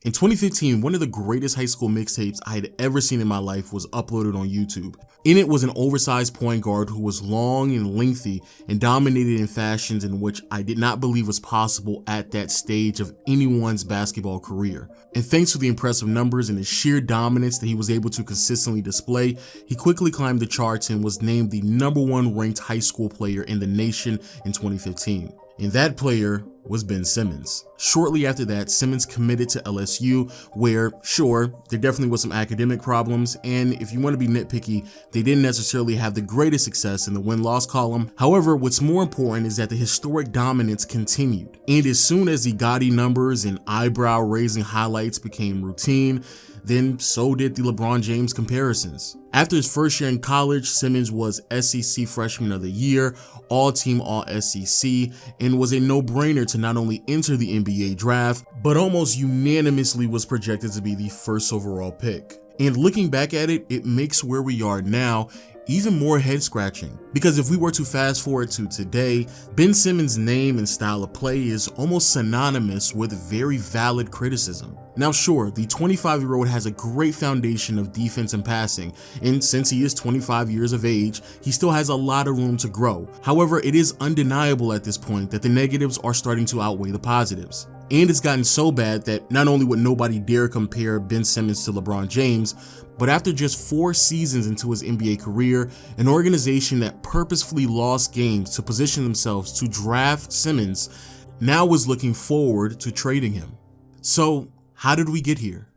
In 2015, one of the greatest high school mixtapes I had ever seen in my life was uploaded on YouTube. In it was an oversized point guard who was long and lengthy and dominated in fashions in which I did not believe was possible at that stage of anyone's basketball career. And thanks to the impressive numbers and the sheer dominance that he was able to consistently display, he quickly climbed the charts and was named the #1 ranked high school player in the nation in 2015. And that player was Ben Simmons. Shortly after that, Simmons committed to LSU, where, sure, there definitely was some academic problems, and if you want to be nitpicky, they didn't necessarily have the greatest success in the win-loss column. However, what's more important is that the historic dominance continued, and as soon as the gaudy numbers and eyebrow-raising highlights became routine, then so did the LeBron James comparisons. After his first year in college, Simmons was SEC Freshman of the Year, All-Team All-SEC, and was a no-brainer to not only enter the NBA draft, but almost unanimously was projected to be the first overall pick. And looking back at it, it makes where we are now even more head-scratching. Because if we were to fast forward to today, Ben Simmons' name and style of play is almost synonymous with very valid criticism. Now sure, the 25-year-old has a great foundation of defense and passing, and since he is 25 years of age, he still has a lot of room to grow. However, it is undeniable at this point that the negatives are starting to outweigh the positives. And it's gotten so bad that not only would nobody dare compare Ben Simmons to LeBron James, but after just 4 seasons into his NBA career, an organization that purposefully lost games to position themselves to draft Simmons now was looking forward to trading him. So, how did we get here?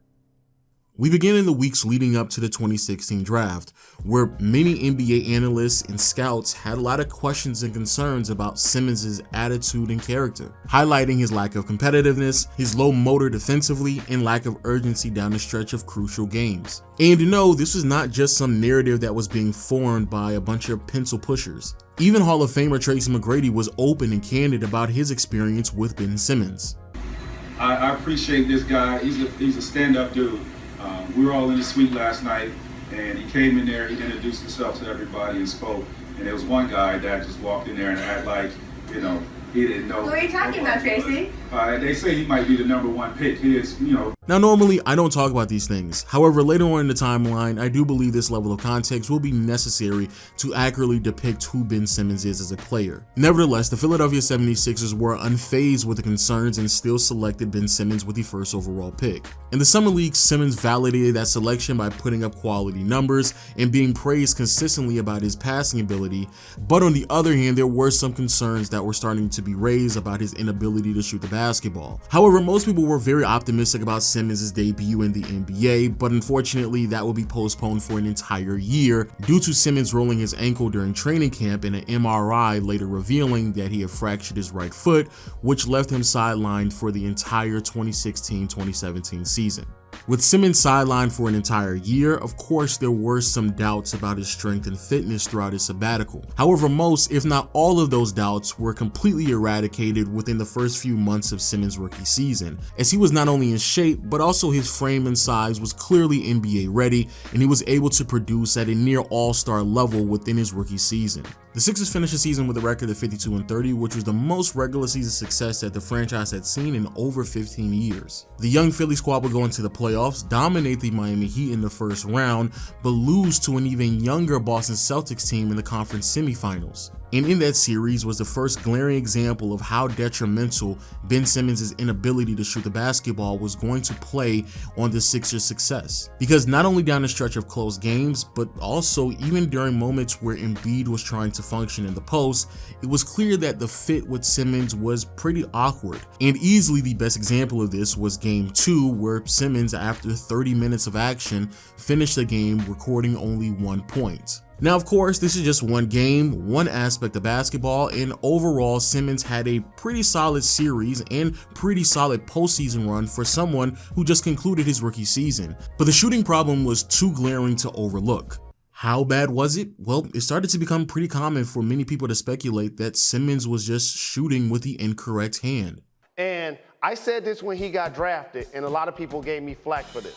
We began in the weeks leading up to the 2016 draft, where many NBA analysts and scouts had a lot of questions and concerns about Simmons' attitude and character, highlighting his lack of competitiveness, his low motor defensively, and lack of urgency down the stretch of crucial games. And no, this was not just some narrative that was being formed by a bunch of pencil pushers. Even Hall of Famer Tracy McGrady was open and candid about his experience with Ben Simmons. I appreciate this guy. He's a stand-up dude. We were all in the suite last night, and he came in there, he introduced himself to everybody and spoke, and there was one guy that just walked in there and acted like, you know, he didn't know. Who are you talking about, Tracy? They say he might be the #1 pick. He is, you know. Now normally I don't talk about these things, however later on in the timeline I do believe this level of context will be necessary to accurately depict who Ben Simmons is as a player. Nevertheless, the Philadelphia 76ers were unfazed with the concerns and still selected Ben Simmons with the first overall pick. In the Summer League, Simmons validated that selection by putting up quality numbers and being praised consistently about his passing ability, but on the other hand there were some concerns that were starting to be raised about his inability to shoot the basketball. However, most people were very optimistic about Simmons' debut in the NBA, but unfortunately that will be postponed for an entire year due to Simmons rolling his ankle during training camp and an MRI later revealing that he had fractured his right foot, which left him sidelined for the entire 2016-2017 season. With Simmons sidelined for an entire year, of course there were some doubts about his strength and fitness throughout his sabbatical. However, most, if not all of those doubts were completely eradicated within the first few months of Simmons' rookie season, as he was not only in shape, but also his frame and size was clearly NBA ready, and he was able to produce at a near all-star level within his rookie season. The Sixers finished the season with a record of 52-30, which was the most regular season success that the franchise had seen in over 15 years. The young Philly squad would go into the playoffs, dominate the Miami Heat in the first round, but lose to an even younger Boston Celtics team in the conference semifinals. And in that series was the first glaring example of how detrimental Ben Simmons' inability to shoot the basketball was going to play on the Sixers' success. Because not only down the stretch of close games, but also even during moments where Embiid was trying to function in the post, it was clear that the fit with Simmons was pretty awkward. And easily the best example of this was Game 2, where Simmons, after 30 minutes of action, finished the game recording only 1 point. Now, of course, this is just one game, one aspect of basketball, and overall, Simmons had a pretty solid series and pretty solid postseason run for someone who just concluded his rookie season. But the shooting problem was too glaring to overlook. How bad was it? Well, it started to become pretty common for many people to speculate that Simmons was just shooting with the incorrect hand. And I said this when he got drafted, and a lot of people gave me flack for this.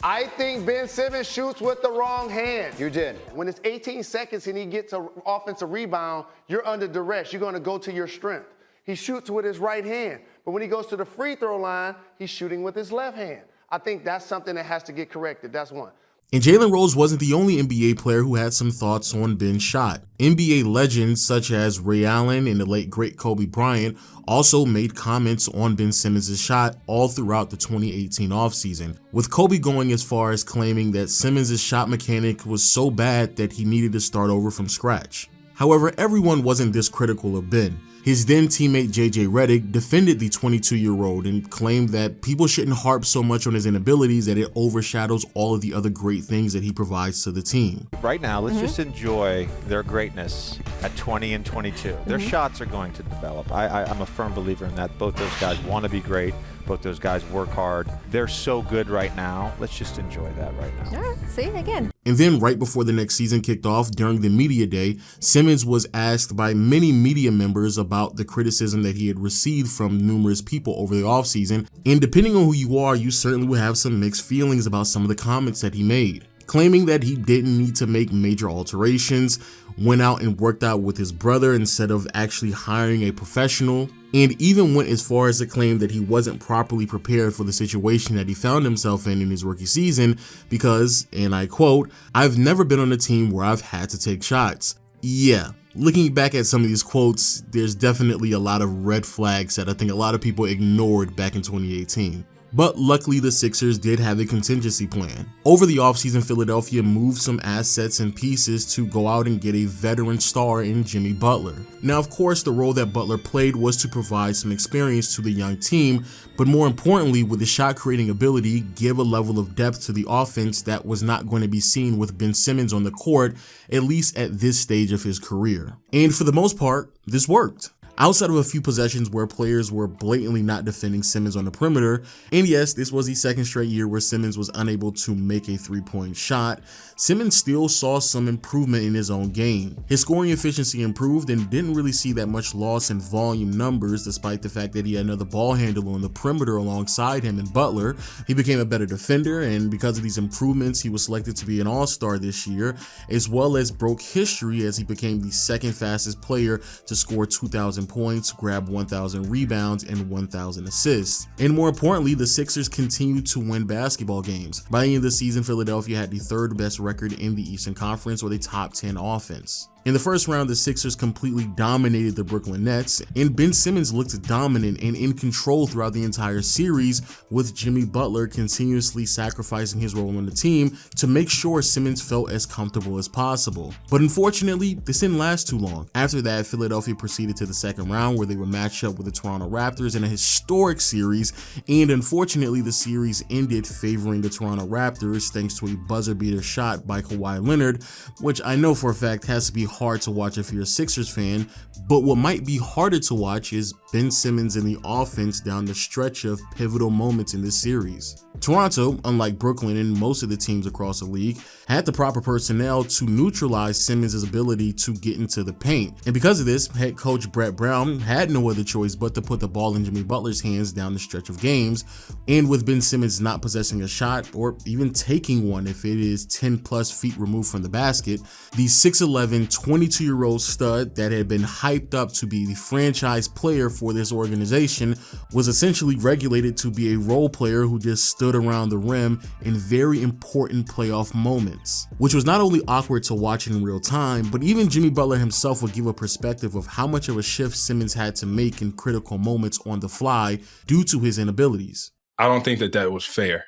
I think Ben Simmons shoots with the wrong hand. You did. When it's 18 seconds and he gets an offensive rebound, you're under duress. You're going to go to your strength. He shoots with his right hand, but when he goes to the free throw line, he's shooting with his left hand. I think that's something that has to get corrected. That's one. And Jalen Rose wasn't the only NBA player who had some thoughts on Ben's shot. NBA legends such as Ray Allen and the late great Kobe Bryant also made comments on Ben Simmons' shot all throughout the 2018 offseason, with Kobe going as far as claiming that Simmons' shot mechanic was so bad that he needed to start over from scratch. However, everyone wasn't this critical of Ben. His then teammate JJ Redick defended the 22-year-old and claimed that people shouldn't harp so much on his inabilities that it overshadows all of the other great things that he provides to the team. Right now, let's just enjoy their greatness at 20 and 22. Their shots are going to develop. I'm a firm believer in that. Both those guys want to be great. Both those guys work hard. They're so good right now. Let's just enjoy that right now. All right, see, again. And then right before the next season kicked off during the media day, Simmons was asked by many media members about the criticism that he had received from numerous people over the offseason. And depending on who you are, you certainly will have some mixed feelings about some of the comments that he made. Claiming that he didn't need to make major alterations, went out and worked out with his brother instead of actually hiring a professional, and even went as far as to claim that he wasn't properly prepared for the situation that he found himself in his rookie season because, and I quote, "I've never been on a team where I've had to take shots." Yeah, looking back at some of these quotes, there's definitely a lot of red flags that I think a lot of people ignored back in 2018. But luckily the Sixers did have a contingency plan. Over the offseason, Philadelphia moved some assets and pieces to go out and get a veteran star in Jimmy Butler. Now of course the role that Butler played was to provide some experience to the young team, but more importantly with the shot creating ability, give a level of depth to the offense that was not going to be seen with Ben Simmons on the court, at least at this stage of his career. And for the most part, this worked. Outside of a few possessions where players were blatantly not defending Simmons on the perimeter, and yes, this was the second straight year where Simmons was unable to make a three-point shot, Simmons still saw some improvement in his own game. His scoring efficiency improved and didn't really see that much loss in volume numbers despite the fact that he had another ball handler on the perimeter alongside him and Butler. He became a better defender, and because of these improvements, he was selected to be an all-star this year, as well as broke history as he became the second fastest player to score 2,000 points, grab 1,000 rebounds, and 1,000 assists. And more importantly, the Sixers continued to win basketball games. By the end of the season, Philadelphia had the third best record in the Eastern Conference with a top 10 offense. In the first round, the Sixers completely dominated the Brooklyn Nets, and Ben Simmons looked dominant and in control throughout the entire series, with Jimmy Butler continuously sacrificing his role on the team to make sure Simmons felt as comfortable as possible. But unfortunately, this didn't last too long. After that, Philadelphia proceeded to the second round where they would match up with the Toronto Raptors in a historic series, and unfortunately, the series ended favoring the Toronto Raptors thanks to a buzzer beater shot by Kawhi Leonard, which I know for a fact has to be hard to watch if you're a Sixers fan, but what might be harder to watch is Ben Simmons in the offense down the stretch of pivotal moments in this series. Toronto, unlike Brooklyn and most of the teams across the league, had the proper personnel to neutralize Simmons' ability to get into the paint. And because of this, head coach Brett Brown had no other choice but to put the ball in Jimmy Butler's hands down the stretch of games. And with Ben Simmons not possessing a shot or even taking one if it is 10 plus feet removed from the basket, the 6'11", 22-year-old stud that had been hyped up to be the franchise player for this organization was essentially regulated to be a role player who just stood around the rim in very important playoff moments, which was not only awkward to watch in real time, but even Jimmy Butler himself would give a perspective of how much of a shift Simmons had to make in critical moments on the fly due to his inabilities. I don't think that was fair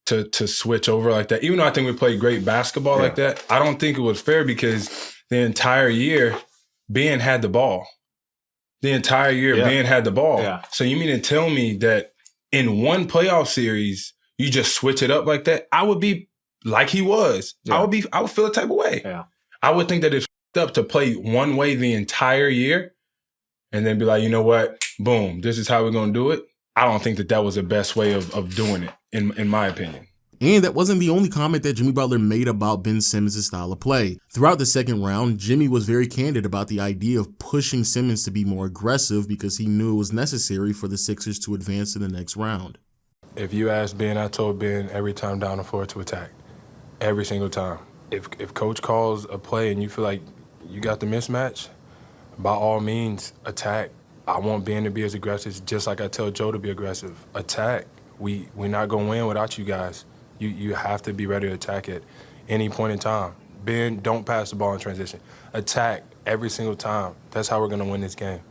to switch over like that. Even though I think we played great basketball like that, I don't think it was fair because the entire year, Ben had the ball. The entire year, Ben had the ball. Yeah. So you mean to tell me that in one playoff series, you just switch it up like that? I would be like he was. Yeah. I would feel a type of way. Yeah. I would think that it's up to play one way the entire year and then be like, you know what? Boom, this is how we're going to do it. I don't think that was the best way of doing it, in my opinion. And that wasn't the only comment that Jimmy Butler made about Ben Simmons' style of play. Throughout the second round, Jimmy was very candid about the idea of pushing Simmons to be more aggressive because he knew it was necessary for the Sixers to advance to the next round. If you ask Ben, I told Ben every time down the floor to attack. Every single time. If coach calls a play and you feel like you got the mismatch, by all means, attack. I want Ben to be as aggressive, just like I tell Joe to be aggressive. Attack. We're not going to win without you guys. You have to be ready to attack at any point in time. Ben, don't pass the ball in transition. Attack every single time. That's how we're going to win this game.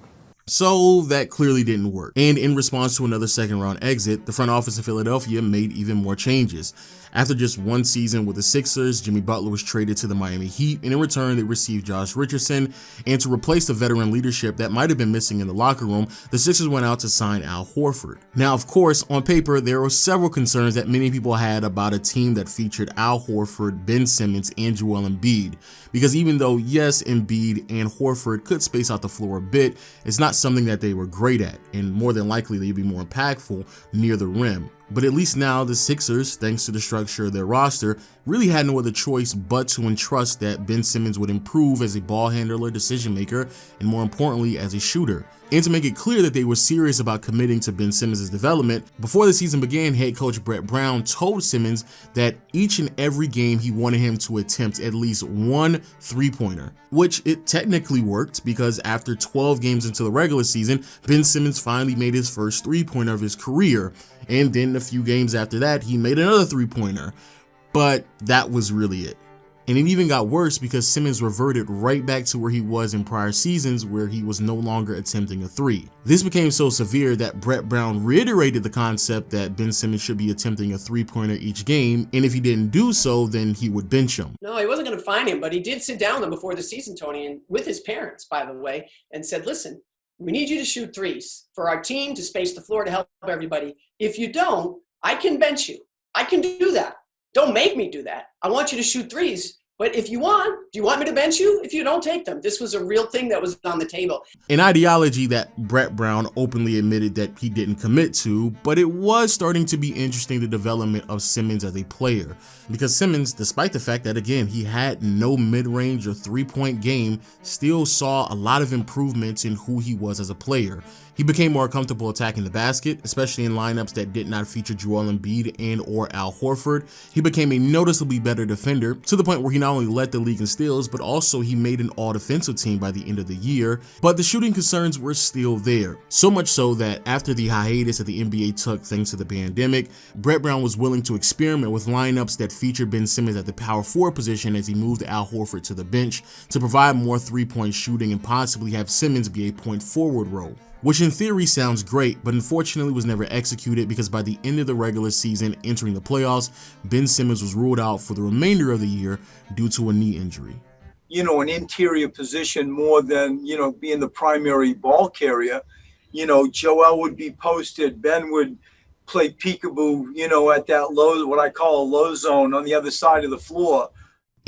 So that clearly didn't work. And in response to another second round exit, the front office in Philadelphia made even more changes. After just one season with the Sixers, Jimmy Butler was traded to the Miami Heat, and in return they received Josh Richardson. And to replace the veteran leadership that might have been missing in the locker room, the Sixers went out to sign Al Horford. Now, of course, on paper, there were several concerns that many people had about a team that featured Al Horford, Ben Simmons, and Joel Embiid. Because even though, yes, Embiid and Horford could space out the floor a bit, it's not something that they were great at, and more than likely they'd be more impactful near the rim. But at least now the Sixers, thanks to the structure of their roster, really had no other choice but to entrust that Ben Simmons would improve as a ball handler, decision maker, and more importantly, as a shooter. And to make it clear that they were serious about committing to Ben Simmons' development, before the season began, head coach Brett Brown told Simmons that each and every game he wanted him to attempt at least one three-pointer, which it technically worked because after 12 games into the regular season, Ben Simmons finally made his first three-pointer of his career, and then a few games after that, he made another three-pointer. But that was really it. And it even got worse because Simmons reverted right back to where he was in prior seasons, where he was no longer attempting a three. This became so severe that Brett Brown reiterated the concept that Ben Simmons should be attempting a three-pointer each game, and if he didn't do so, then he would bench him. No, he wasn't going to fine him, but he did sit down with him before the season, Tony, and with his parents, by the way, and said, listen, we need you to shoot threes for our team to space the floor to help everybody. If you don't, I can bench you. I can do that. Don't make me do that. I want you to shoot threes. But if you want, do you want me to bench you if you don't take them? This was a real thing that was on the table. An ideology that Brett Brown openly admitted that he didn't commit to, but it was starting to be interesting, the development of Simmons as a player. Because Simmons, despite the fact that, again, he had no mid-range or three-point game, still saw a lot of improvements in who he was as a player. He became more comfortable attacking the basket, especially in lineups that did not feature Joel Embiid and or Al Horford. He became a noticeably better defender, to the point where he not only led the league in steals, but also he made an all-defensive team by the end of the year. But the shooting concerns were still there. So much so that after the hiatus that the NBA took thanks to the pandemic, Brett Brown was willing to experiment with lineups that featured Ben Simmons at the power forward position as he moved Al Horford to the bench to provide more three-point shooting and possibly have Simmons be a point forward role. Which in theory sounds great, but unfortunately was never executed because by the end of the regular season entering the playoffs, Ben Simmons was ruled out for the remainder of the year due to a knee injury. You know, an interior position more than, you know, being the primary ball carrier. You know, Joel would be posted, Ben would play peekaboo, you know, at that low, what I call a low zone on the other side of the floor.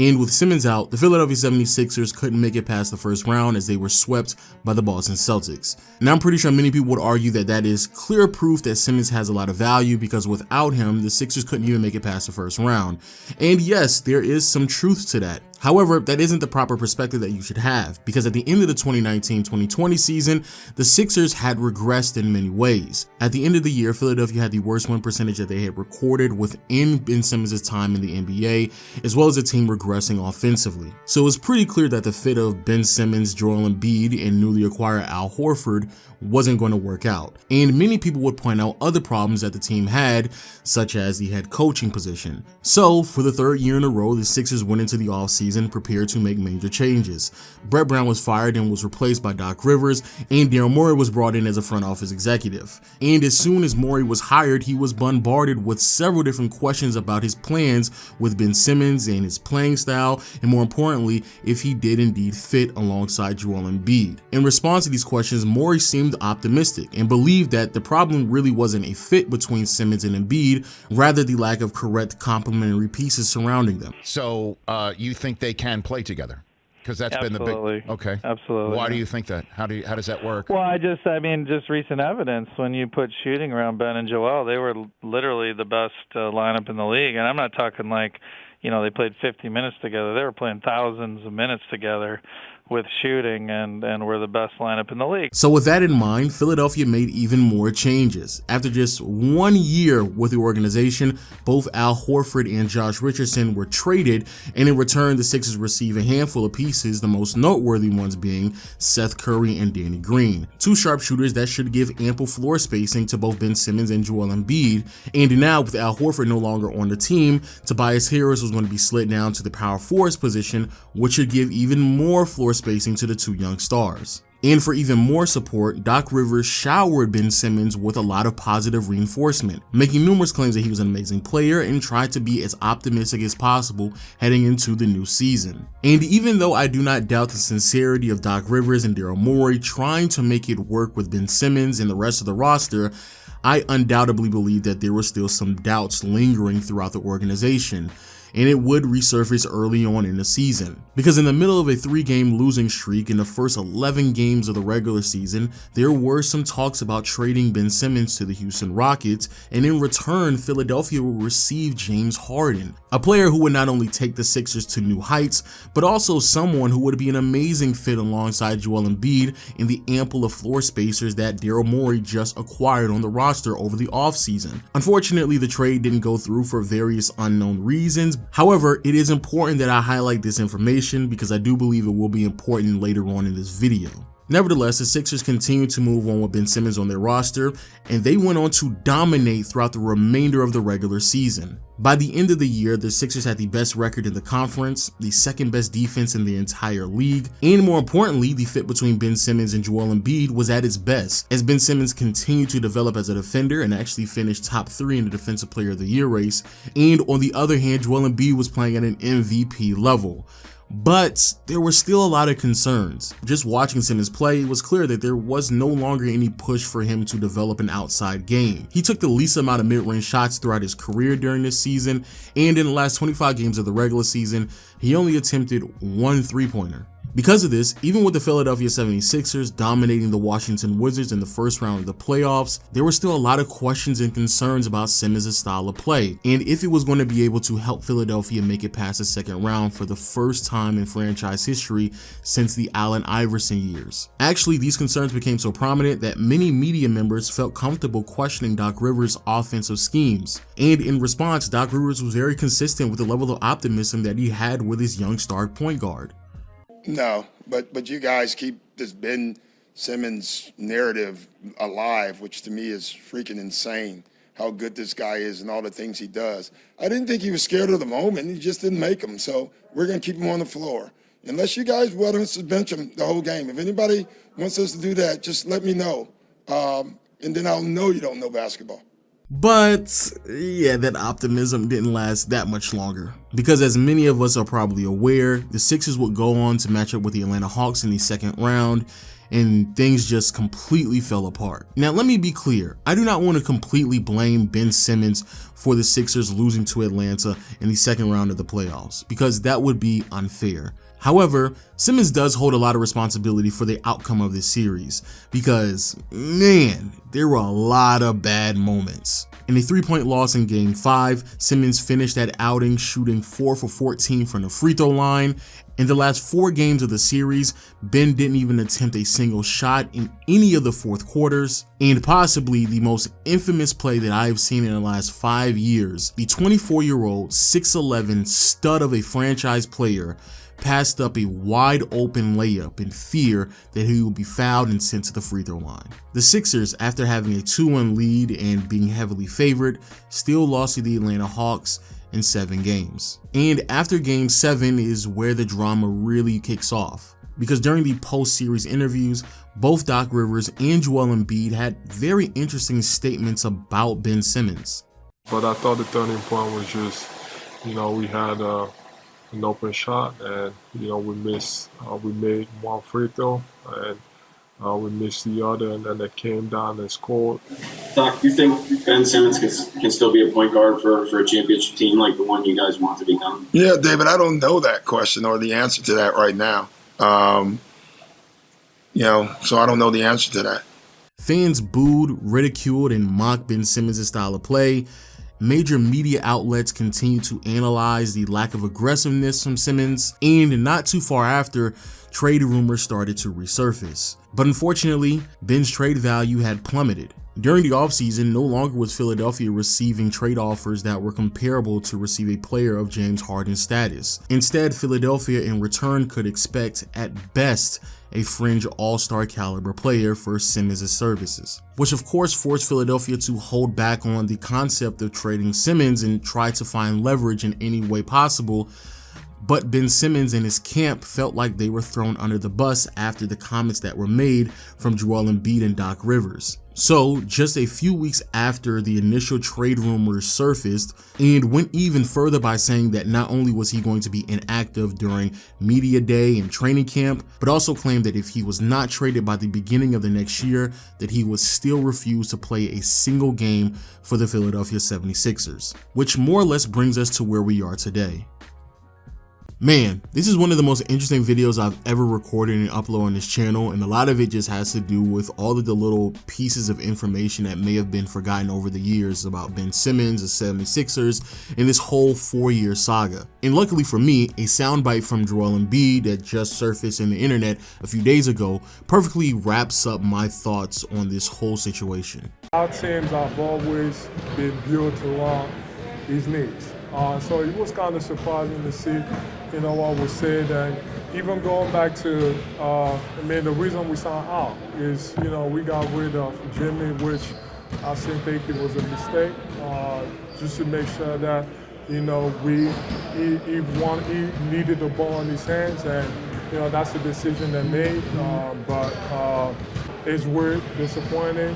And with Simmons out, the Philadelphia 76ers couldn't make it past the first round as they were swept by the Boston Celtics. Now, I'm pretty sure many people would argue that that is clear proof that Simmons has a lot of value because without him, the Sixers couldn't even make it past the first round. And yes, there is some truth to that. However, that isn't the proper perspective that you should have, because at the end of the 2019-2020 season, the Sixers had regressed in many ways. At the end of the year, Philadelphia had the worst win percentage that they had recorded within Ben Simmons' time in the NBA, as well as the team regressing offensively. So it was pretty clear that the fit of Ben Simmons, Joel Embiid, and newly acquired Al Horford wasn't going to work out. And many people would point out other problems that the team had, such as the head coaching position. So for the third year in a row, the Sixers went into the offseason prepared to make major changes. Brett Brown was fired and was replaced by Doc Rivers, and Daryl Morey was brought in as a front office executive. And as soon as Morey was hired, he was bombarded with several different questions about his plans with Ben Simmons and his playing style, and more importantly, if he did indeed fit alongside Joel Embiid. In response to these questions, Morey seemed optimistic and believed that the problem really wasn't a fit between Simmons and Embiid, rather the lack of correct complementary pieces surrounding them. So you think they can play together? Because that's Absolutely. been the big. Okay. Absolutely. Why do you think that? How does that work? Well, just recent evidence. When you put shooting around Ben and Joel, they were literally the best lineup in the league. And I'm not talking like, they played 50 minutes together. They were playing thousands of minutes together with shooting, and we're the best lineup in the league. So with that in mind, Philadelphia made even more changes. After just 1 year with the organization, both Al Horford and Josh Richardson were traded, and in return, the Sixers receive a handful of pieces, the most noteworthy ones being Seth Curry and Danny Green, two sharpshooters that should give ample floor spacing to both Ben Simmons and Joel Embiid. And now, with Al Horford no longer on the team, Tobias Harris was going to be slid down to the power forward position, which should give even more floor spacing to the two young stars. And for even more support, Doc Rivers showered Ben Simmons with a lot of positive reinforcement, making numerous claims that he was an amazing player and tried to be as optimistic as possible heading into the new season. And even though I do not doubt the sincerity of Doc Rivers and Daryl Morey trying to make it work with Ben Simmons and the rest of the roster, I undoubtedly believe that there were still some doubts lingering throughout the organization, and it would resurface early on in the season. Because in the middle of a 3-game losing streak in the first 11 games of the regular season, there were some talks about trading Ben Simmons to the Houston Rockets, and in return, Philadelphia will receive James Harden, a player who would not only take the Sixers to new heights, but also someone who would be an amazing fit alongside Joel Embiid in the ample of floor spacers that Daryl Morey just acquired on the roster over the offseason. Unfortunately, the trade didn't go through for various unknown reasons. However, it is important that I highlight this information because I do believe it will be important later on in this video. Nevertheless, the Sixers continued to move on with Ben Simmons on their roster, and they went on to dominate throughout the remainder of the regular season. By the end of the year, the Sixers had the best record in the conference, the second best defense in the entire league, and more importantly, the fit between Ben Simmons and Joel Embiid was at its best, as Ben Simmons continued to develop as a defender and actually finished top 3 in the Defensive Player of the Year race, and on the other hand, Joel Embiid was playing at an MVP level. But there were still a lot of concerns. Just watching Simmons play, it was clear that there was no longer any push for him to develop an outside game. He took the least amount of mid-range shots throughout his career during this season, and in the last 25 games of the regular season, he only attempted 1 3-pointer. Because of this, even with the Philadelphia 76ers dominating the Washington Wizards in the first round of the playoffs, there were still a lot of questions and concerns about Simmons' style of play, and if it was going to be able to help Philadelphia make it past the second round for the first time in franchise history since the Allen Iverson years. Actually, these concerns became so prominent that many media members felt comfortable questioning Doc Rivers' offensive schemes, and in response, Doc Rivers was very consistent with the level of optimism that he had with his young star point guard. No, but you guys keep this Ben Simmons narrative alive, which to me is freaking insane, how good this guy is and all the things he does. I didn't think he was scared of the moment. He just didn't make them, so we're going to keep him on the floor. Unless you guys want us to bench him the whole game. If anybody wants us to do that, just let me know, and then I'll know you don't know basketball. But yeah, that optimism didn't last that much longer, because as many of us are probably aware, the Sixers would go on to match up with the Atlanta Hawks in the second round, and things just completely fell apart. Now let me be clear, I do not want to completely blame Ben Simmons for the Sixers losing to Atlanta in the second round of the playoffs, because that would be unfair. However, Simmons does hold a lot of responsibility for the outcome of this series because, man, there were a lot of bad moments. In a 3-point loss in Game 5, Simmons finished that outing shooting 4 for 14 from the free throw line. In the last 4 games of the series, Ben didn't even attempt a single shot in any of the fourth quarters, and possibly the most infamous play that I have seen in the last 5 years, the 24-year-old 6'11" stud of a franchise player passed up a wide open layup in fear that he would be fouled and sent to the free throw line. The Sixers, after having a 2-1 lead and being heavily favored, still lost to the Atlanta Hawks in 7 games. And after Game 7 is where the drama really kicks off, because during the post-series interviews, both Doc Rivers and Joel Embiid had very interesting statements about Ben Simmons. But I thought the turning point was just, we had an open shot, and we missed. We made 1 free throw, and we missed the other, and then they came down and scored. Doc, do you think Ben Simmons can still be a point guard for a championship team like the one you guys want to become? Yeah, David, I don't know that question or the answer to that right now. So I don't know the answer to that. Fans booed, ridiculed, and mocked Ben Simmons' style of play, Major media outlets continue to analyze the lack of aggressiveness from Simmons, and not too far after, trade rumors started to resurface. But unfortunately, Ben's trade value had plummeted. During the offseason, no longer was Philadelphia receiving trade offers that were comparable to receive a player of James Harden's status. Instead, Philadelphia in return could expect, at best, a fringe all-star caliber player for Simmons' services, which of course forced Philadelphia to hold back on the concept of trading Simmons and try to find leverage in any way possible. But Ben Simmons and his camp felt like they were thrown under the bus after the comments that were made from Joel Embiid and Doc Rivers. So just a few weeks after the initial trade rumors surfaced, and went even further by saying that not only was he going to be inactive during media day and training camp, but also claimed that if he was not traded by the beginning of the next year, that he would still refuse to play a single game for the Philadelphia 76ers, which more or less brings us to where we are today. Man, this is one of the most interesting videos I've ever recorded and uploaded on this channel, and a lot of it just has to do with all of the little pieces of information that may have been forgotten over the years about Ben Simmons, the 76ers, and this whole 4-year saga. And luckily for me, a soundbite from Joel Embiid that just surfaced in the internet a few days ago perfectly wraps up my thoughts on this whole situation. Our teams have always been built around his needs. So it was kind of surprising to see, what was said, and even going back to, the reason we signed out is, we got rid of Jimmy, which I think it was a mistake, just to make sure that, he needed the ball in his hands, and, that's the decision they made, but it's weird, disappointing,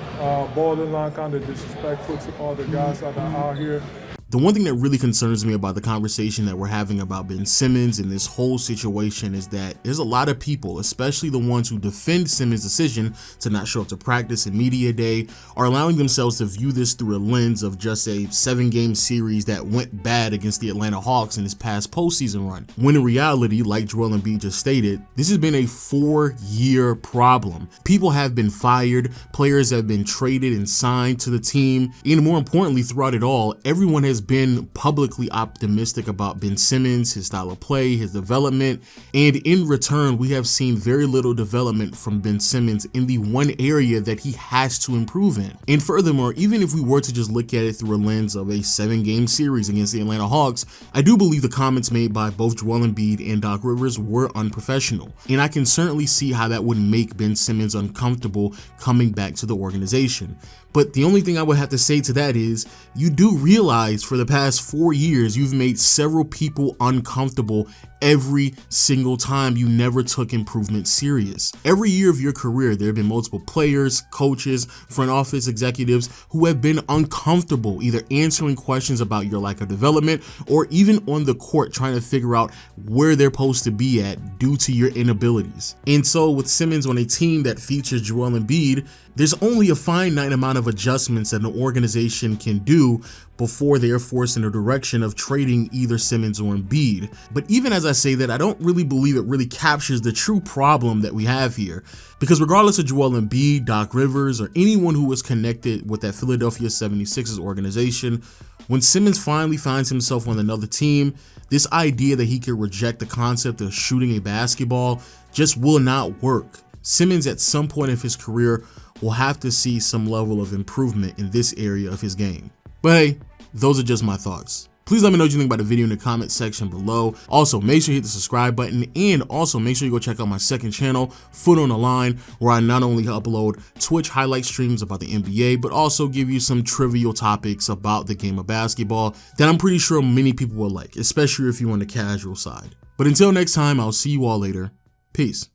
borderline kind of disrespectful to all the guys that are out here. The one thing that really concerns me about the conversation that we're having about Ben Simmons and this whole situation is that there's a lot of people, especially the ones who defend Simmons' decision to not show up to practice and media day, are allowing themselves to view this through a lens of just a 7-game series that went bad against the Atlanta Hawks in his past postseason run. When in reality, like Joel Embiid just stated, this has been a 4-year problem. People have been fired, players have been traded and signed to the team, and more importantly, throughout it all, everyone has been publicly optimistic about Ben Simmons, his style of play, his development, and in return, we have seen very little development from Ben Simmons in the one area that he has to improve in. And furthermore, even if we were to just look at it through a lens of a 7-game series against the Atlanta Hawks, I do believe the comments made by both Joel Embiid and Doc Rivers were unprofessional, and I can certainly see how that would make Ben Simmons uncomfortable coming back to the organization. But the only thing I would have to say to that is, you do realize for the past 4 years, you've made several people uncomfortable every single time you never took improvement serious. Every year of your career, there have been multiple players, coaches, front office executives who have been uncomfortable either answering questions about your lack of development or even on the court trying to figure out where they're supposed to be at due to your inabilities. And so with Simmons on a team that features Joel Embiid, there's only a finite amount of adjustments that an organization can do before they are forced in the direction of trading either Simmons or Embiid. But even as I say that, I don't really believe it really captures the true problem that we have here. Because regardless of Joel Embiid, Doc Rivers, or anyone who was connected with that Philadelphia 76ers organization, when Simmons finally finds himself on another team, this idea that he could reject the concept of shooting a basketball just will not work. Simmons at some point of his career will have to see some level of improvement in this area of his game. But hey, those are just my thoughts. Please let me know what you think about the video in the comment section below. Also, make sure you hit the subscribe button, and also make sure you go check out my second channel, Foot on the Line, where I not only upload Twitch highlight streams about the NBA, but also give you some trivial topics about the game of basketball that I'm pretty sure many people will like, especially if you're on the casual side. But until next time, I'll see you all later. Peace.